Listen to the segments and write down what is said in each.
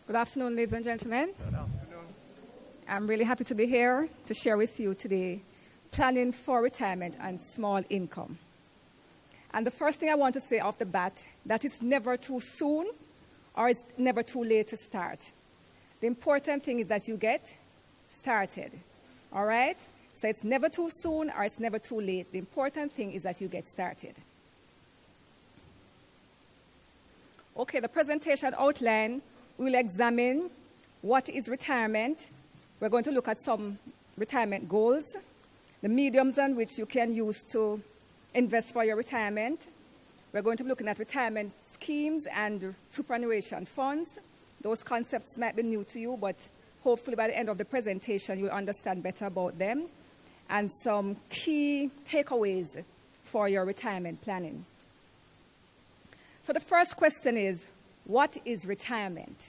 Good afternoon, ladies and gentlemen. Good afternoon. I'm really happy to be here to share with you today planning for retirement and small income. And the first thing I want to say off the bat, that it's never too soon or it's never too late to start. The important thing is that you get started, all right? So it's never too soon or it's never too late. The important thing is that you get started. Okay, the presentation outline, we will examine what is retirement. We're going to look at some retirement goals, the mediums on which you can use to invest for your retirement. We're going to be looking at retirement schemes and superannuation funds. Those concepts might be new to you, but hopefully by the end of the presentation, you'll understand better about them and some key takeaways for your retirement planning. So the first question is, what is retirement?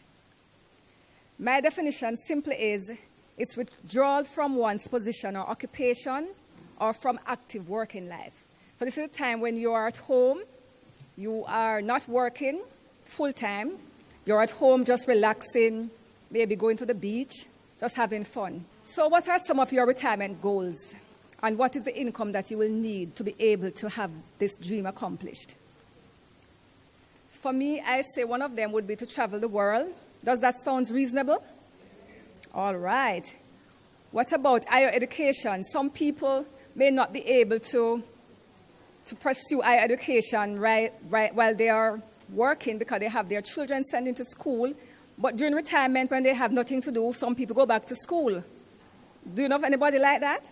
My definition simply is, it's withdrawal from one's position or occupation or from active working life. So this is a time when you are at home, you are not working full-time, you're at home just relaxing, maybe going to the beach, just having fun. So what are some of your retirement goals? And what is the income that you will need to be able to have this dream accomplished? For me, I say one of them would be to travel the world. Does that sound reasonable? All right. What about higher education? Some people may not be able to pursue higher education right while they are working because they have their children sent into school. But during retirement, when they have nothing to do, some people go back to school. Do you know of anybody like that?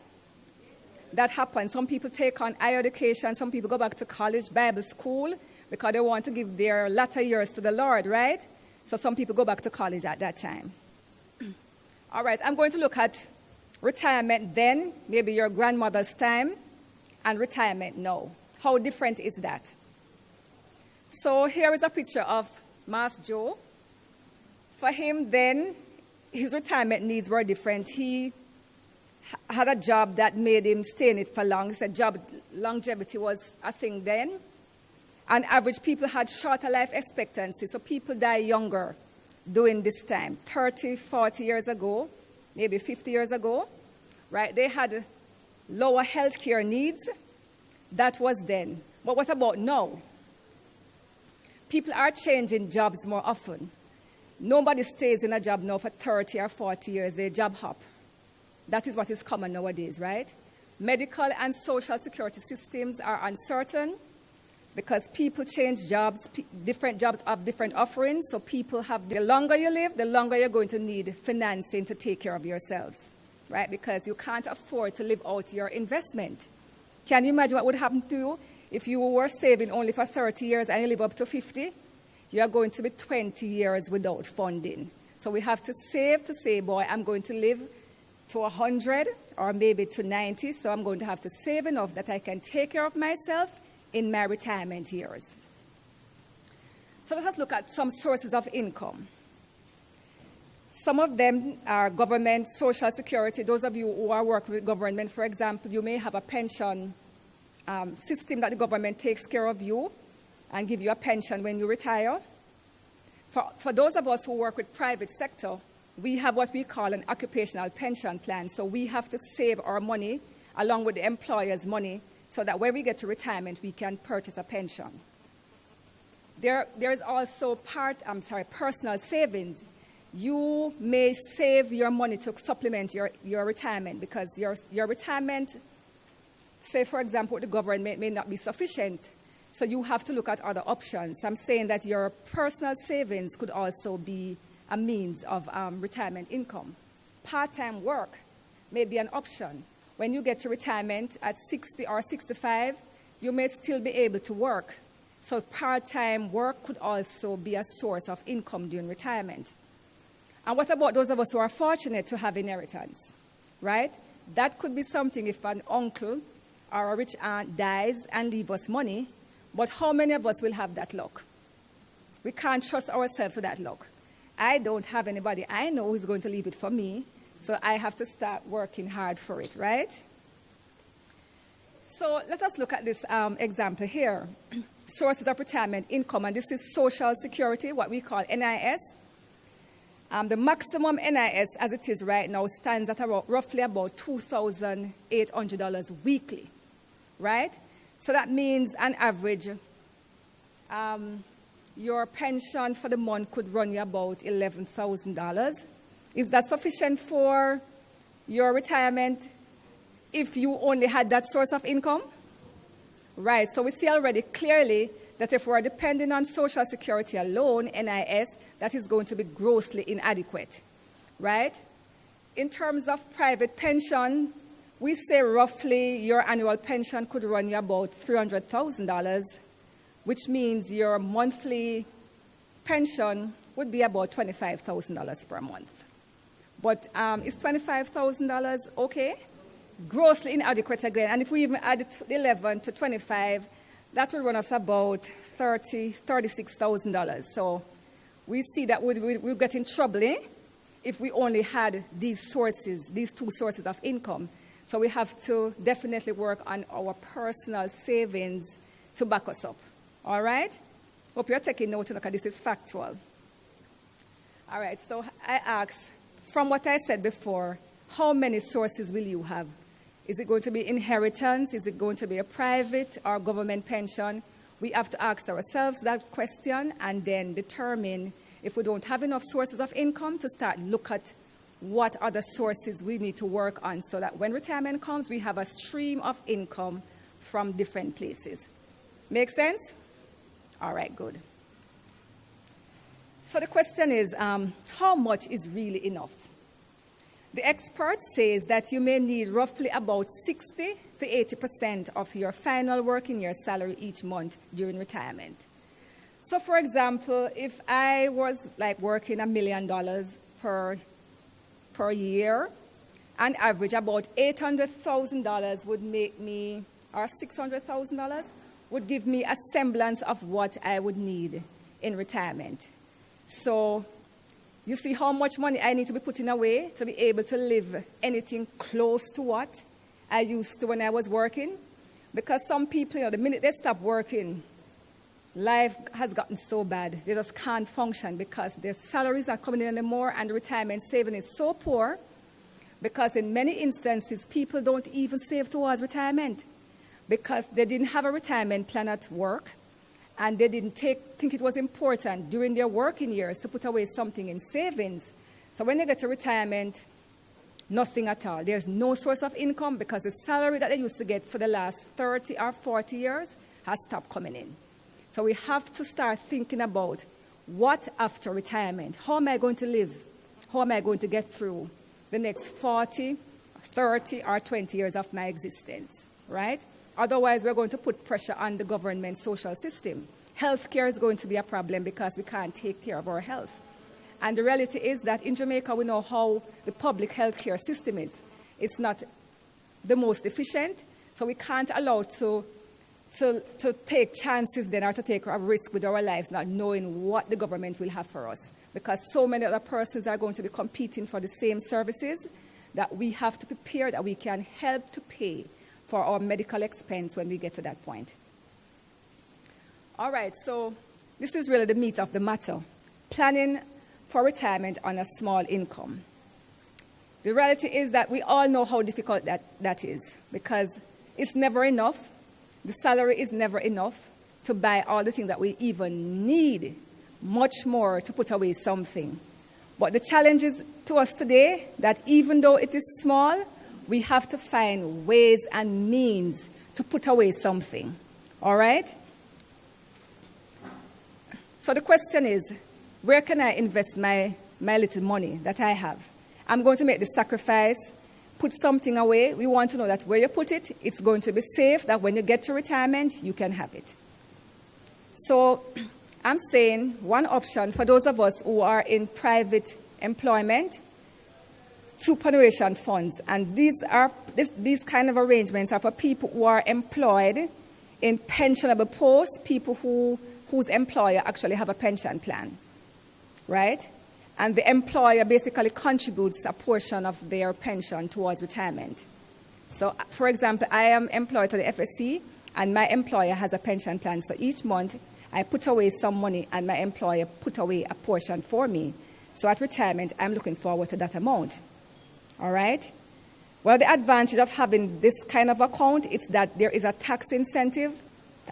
That happens. Some people take on higher education. Some people go back to college, Bible school, because they want to give their latter years to the Lord, right? So some people go back to college at that time. All right, I'm going to look at retirement then, maybe your grandmother's time, and retirement now. How different is that? So here is a picture of Mas Joe. For him then, his retirement needs were different. He had a job that made him stay in it for long. He said job longevity was a thing then. And average people had shorter life expectancy, so people die younger during this time. 30, 40 years ago, maybe 50 years ago, right? They had lower health care needs. That was then. But what about now? People are changing jobs more often. Nobody stays in a job now for 30 or 40 years. They job hop. That is what is common nowadays, right? Medical and social security systems are uncertain, because people change jobs, different jobs have different offerings, so people have, the longer you live, the longer you're going to need financing to take care of yourselves, right? Because you can't afford to live out your investment. Can you imagine what would happen to you if you were saving only for 30 years and you live up to 50? You are going to be 20 years without funding. So we have to say, boy, I'm going to live to 100 or maybe to 90, so I'm going to have to save enough that I can take care of myself in my retirement years. So let us look at some sources of income. Some of them are government, social security. Those of you who are working with government, for example, you may have a pension system that the government takes care of you and give you a pension when you retire. For those of us who work with private sector, we have what we call an occupational pension plan. So we have to save our money along with the employer's money so that when we get to retirement, we can purchase a pension. There is also personal savings. You may save your money to supplement your retirement because your retirement, say for example, the government may not be sufficient. So you have to look at other options. I'm saying that your personal savings could also be a means of retirement income. Part-time work may be an option. When you get to retirement at 60 or 65, you may still be able to work. So part-time work could also be a source of income during retirement. And what about those of us who are fortunate to have inheritance, right? That could be something if an uncle or a rich aunt dies and leaves us money, but how many of us will have that luck? We can't trust ourselves to that luck. I don't have anybody I know who's going to leave it for me, so I have to start working hard for it, right? So let us look at this example here. Sources of retirement income, and this is Social Security, what we call NIS. The maximum NIS, as it is right now, stands at roughly about $2,800 weekly, right? So that means, on average, your pension for the month could run you about $11,000. Is that sufficient for your retirement if you only had that source of income? Right, so we see already clearly that if we're depending on Social Security alone, NIS, that is going to be grossly inadequate, right? In terms of private pension, we say roughly your annual pension could run you about $300,000, which means your monthly pension would be about $25,000 per month. But is $25,000 okay? Grossly inadequate again. And if we even add 11 to 25, that will run us about $36,000. So we see that we'll get in trouble if we only had these two sources of income. So we have to definitely work on our personal savings to back us up. All right? Hope you're taking note, because this is factual. All right, so I asked, from what I said before, how many sources will you have? Is it going to be inheritance? Is it going to be a private or government pension? We have to ask ourselves that question and then determine, if we don't have enough sources of income, to start look at what other sources we need to work on, so that when retirement comes, we have a stream of income from different places. Make sense? All right, good. So the question is, how much is really enough? The expert says that you may need roughly about 60 to 80% of your final working year salary each month during retirement. So for example, if I was working $1 million per year, on average about $800,000 would make me, or $600,000 would give me a semblance of what I would need in retirement. So you see how much money I need to be putting away to be able to live anything close to what I used to when I was working? Because some people, the minute they stop working, life has gotten so bad. They just can't function because their salaries are coming in anymore, and the retirement saving is so poor because in many instances, people don't even save towards retirement because they didn't have a retirement plan at work, and they didn't think it was important during their working years to put away something in savings. So when they get to retirement, nothing at all. There's no source of income because the salary that they used to get for the last 30 or 40 years has stopped coming in. So we have to start thinking about what after retirement? How am I going to live? How am I going to get through the next 40, 30, or 20 years of my existence, right? Otherwise, we're going to put pressure on the government social system. Healthcare is going to be a problem because we can't take care of our health. And the reality is that in Jamaica, we know how the public healthcare system is. It's not the most efficient, so we can't allow to take chances then, or to take a risk with our lives, not knowing what the government will have for us. Because so many other persons are going to be competing for the same services that we have to prepare that we can help to pay for our medical expense when we get to that point. All right, so this is really the meat of the matter. Planning for retirement on a small income. The reality is that we all know how difficult that is because it's never enough. The salary is never enough to buy all the things that we even need, much more to put away something. But the challenge is to us today that even though it is small, we have to find ways and means to put away something. All right? So the question is, where can I invest my little money that I have? I'm going to make the sacrifice, put something away. We want to know that where you put it, it's going to be safe, that when you get to retirement, you can have it. So I'm saying one option for those of us who are in private employment, superannuation funds. And these kind of arrangements are for people who are employed in pensionable posts, people whose employer actually have a pension plan, right? And the employer basically contributes a portion of their pension towards retirement. So, for example, I am employed to the FSC, and my employer has a pension plan. So each month, I put away some money, and my employer put away a portion for me. So at retirement, I'm looking forward to that amount. All right? Well, the advantage of having this kind of account is that there is a tax incentive.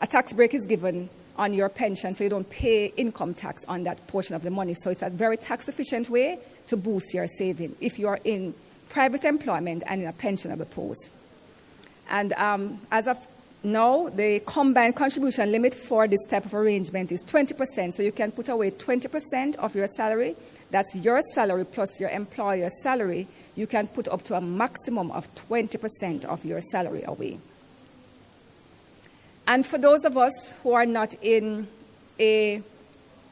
A tax break is given on your pension, so you don't pay income tax on that portion of the money. So it's a very tax-efficient way to boost your saving if you are in private employment and in a pensionable post. And as of now, the combined contribution limit for this type of arrangement is 20%. So you can put away 20% of your salary. That's your salary plus your employer's salary. You can put up to a maximum of 20% of your salary away. And for those of us who are not in a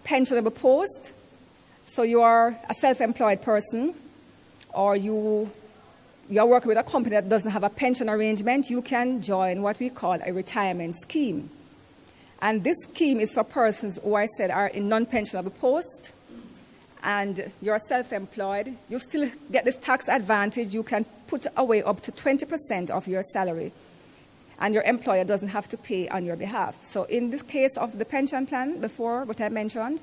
pensionable post, so you are a self-employed person, or you're working with a company that doesn't have a pension arrangement, you can join what we call a retirement scheme. And this scheme is for persons who I said are in non-pensionable post, and you're self-employed. You still get this tax advantage. You can put away up to 20% of your salary, and your employer doesn't have to pay on your behalf. So in this case of the pension plan, before what I mentioned,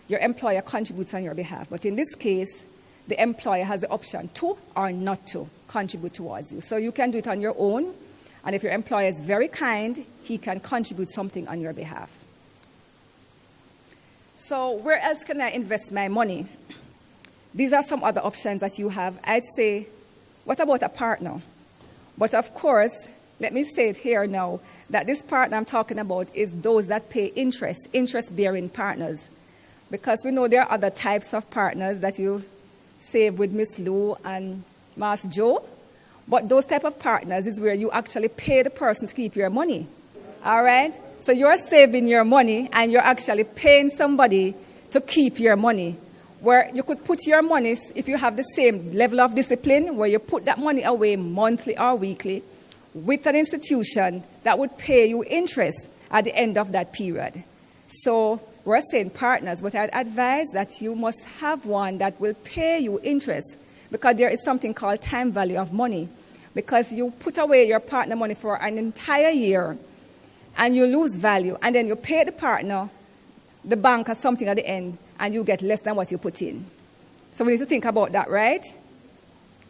your employer contributes on your behalf. But in this case, the employer has the option to or not to contribute towards you. So you can do it on your own, and if your employer is very kind, he can contribute something on your behalf. So where else can I invest my money? These are some other options that you have. I'd say, what about a partner? But of course, let me say it here now, that this partner I'm talking about is those that pay interest, interest-bearing partners. Because we know there are other types of partners that you save with Miss Lou and Master Joe. But those type of partners is where you actually pay the person to keep your money. All right? So you're saving your money and you're actually paying somebody to keep your money. Where you could put your money, if you have the same level of discipline, where you put that money away monthly or weekly with an institution that would pay you interest at the end of that period. So we're saying partners, but I'd advise that you must have one that will pay you interest, because there is something called time value of money. Because you put away your partner money for an entire year and you lose value, and then you pay the partner, the bank, or something at the end, and you get less than what you put in. So we need to think about that, right?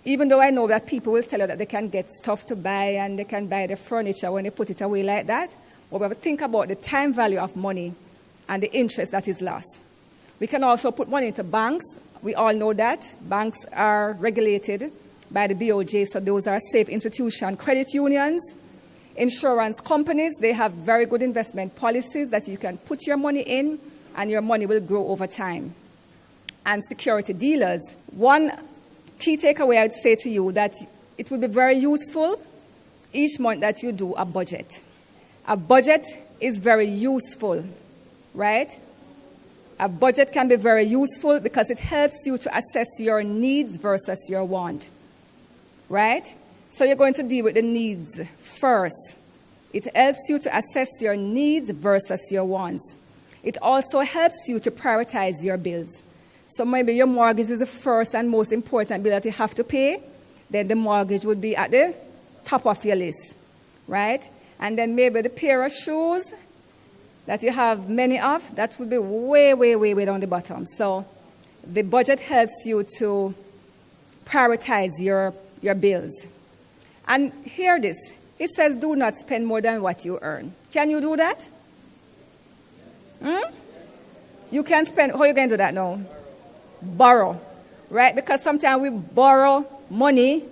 Even though I know that people will tell you that they can get stuff to buy and they can buy the furniture when they put it away like that, but we have to think about the time value of money and the interest that is lost. We can also put money into banks. We all know that. Banks are regulated by the BOJ, so those are safe institutions. Credit unions, insurance companies, they have very good investment policies that you can put your money in and your money will grow over time. And security dealers. One key takeaway I would say to you that it would be very useful each month that you do a budget. A budget is very useful, right? A budget can be very useful because it helps you to assess your needs versus your want, right? So you're going to deal with the needs first. It helps you to assess your needs versus your wants. It also helps you to prioritize your bills. So maybe your mortgage is the first and most important bill that you have to pay. Then the mortgage would be at the top of your list, right? And then maybe the pair of shoes that you have many of, that would be way, way, way, way down the bottom. So the budget helps you to prioritize your bills. And hear this. It says do not spend more than what you earn. Can you do that? You can spend, how are you going to do that now? Borrow, right? Because sometimes we borrow money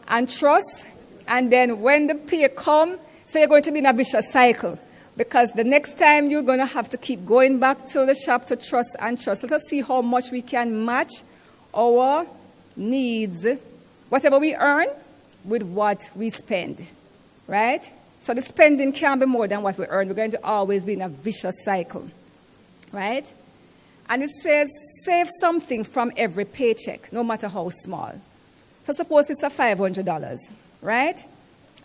and trust, and then when the pay comes, so you're going to be in a vicious cycle. Because the next time you're going to have to keep going back to the shop to trust and trust. Let us see how much we can match our needs, whatever we earn, with what we spend, right? So the spending can't be more than what we earn. We're going to always be in a vicious cycle, right? And it says save something from every paycheck, no matter how small. So suppose it's a $500, right?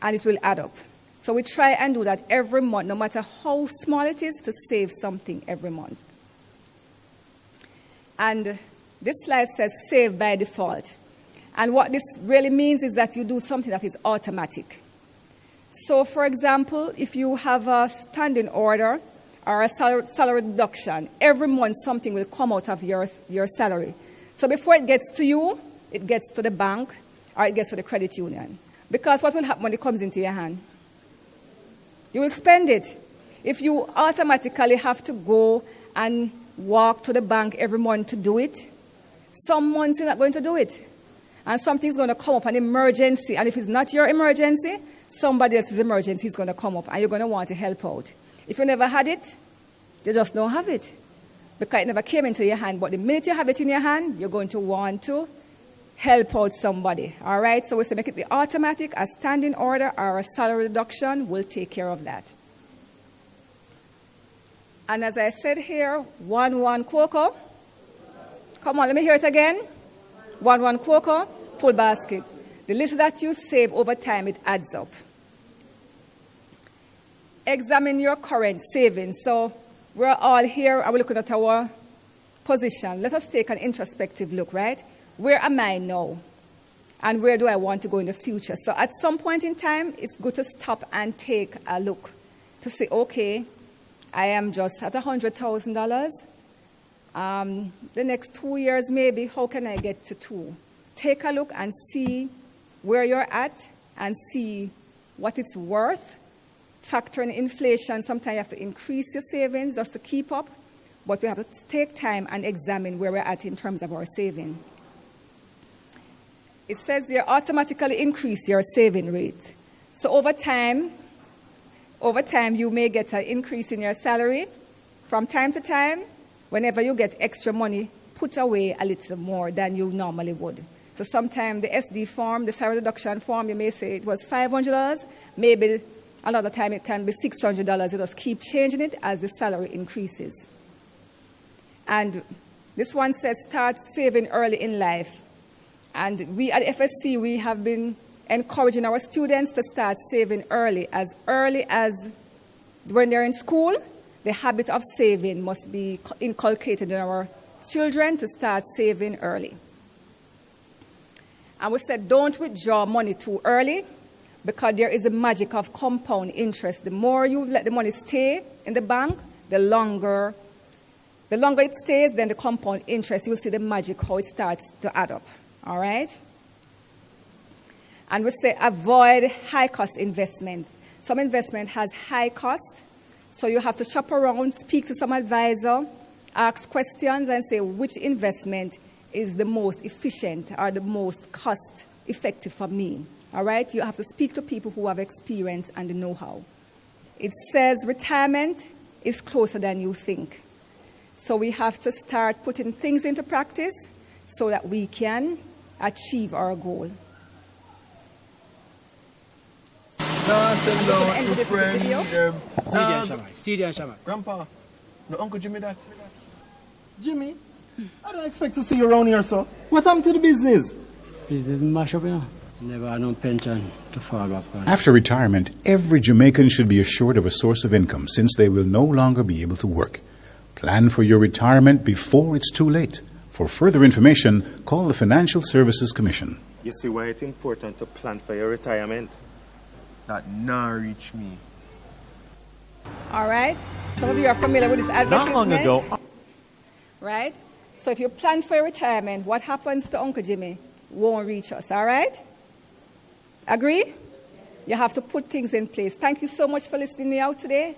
And it will add up. So we try and do that every month, no matter how small it is, to save something every month. And this slide says save by default. And what this really means is that you do something that is automatic. So, for example, if you have a standing order or a salary deduction, every month something will come out of your salary. So before it gets to you, it gets to the bank or it gets to the credit union. Because what will happen when it comes into your hand? You will spend it. If you automatically have to go and walk to the bank every month to do it, some months you're not going to do it. And something's going to come up, an emergency. And if it's not your emergency, somebody else's emergency is going to come up, and you're going to want to help out. If you never had it, you just don't have it, because it never came into your hand. But the minute you have it in your hand, you're going to want to help out somebody. All right? So we say make it be automatic, a standing order, or a salary reduction will take care of that. And as I said here, 1-1 cocoa. Come on, let me hear it again. 1-1 cocoa, full basket. The little that you save over time, it adds up. Examine your current savings. So we're all here and we're looking at our position. Let us take an introspective look, right? Where am I now? And where do I want to go in the future? So at some point in time, it's good to stop and take a look to say, okay, I am just at $100,000. The next 2 years, maybe, how can I get to 2? Take a look and see where you're at and see what it's worth. Factor in inflation. Sometimes you have to increase your savings just to keep up, but we have to take time and examine where we're at in terms of our saving. It says there, automatically increase your saving rate. So over time, you may get an increase in your salary. From time to time, whenever you get extra money, put away a little more than you normally would. So sometimes the SD form, the salary reduction form, you may say it was $500. Maybe another time it can be $600. You just keep changing it as the salary increases. And this one says start saving early in life. And we at FSC, we have been encouraging our students to start saving early as when they're in school. The habit of saving must be inculcated in our children to start saving early. And we said don't withdraw money too early, because there is a magic of compound interest. The more you let the money stay in the bank, the longer it stays, then the compound interest, you'll see the magic, how it starts to add up. All right? And we say avoid high-cost investment. Some investment has high cost, so you have to shop around, speak to some advisor, ask questions, and say which investment is the most efficient or the most cost-effective for me. All right? You have to speak to people who have experience and the know-how. It says retirement is closer than you think. So we have to start putting things into practice so that we can achieve our goal. Grandpa, no Uncle Jimmy that. Jimmy, I don't expect to see you around here, sir. What happened to the business? Business mash up, you know. Never had no pension to fall back on. After retirement, every Jamaican should be assured of a source of income since they will no longer be able to work. Plan for your retirement before it's too late. For further information, call the Financial Services Commission. You see why it's important to plan for your retirement? That now reach me. All right? Some of you are familiar with this advertisement. Not long ago. Right? So if you plan for your retirement, what happens to Uncle Jimmy won't reach us, all right? Agree? You have to put things in place. Thank you so much for listening me out today.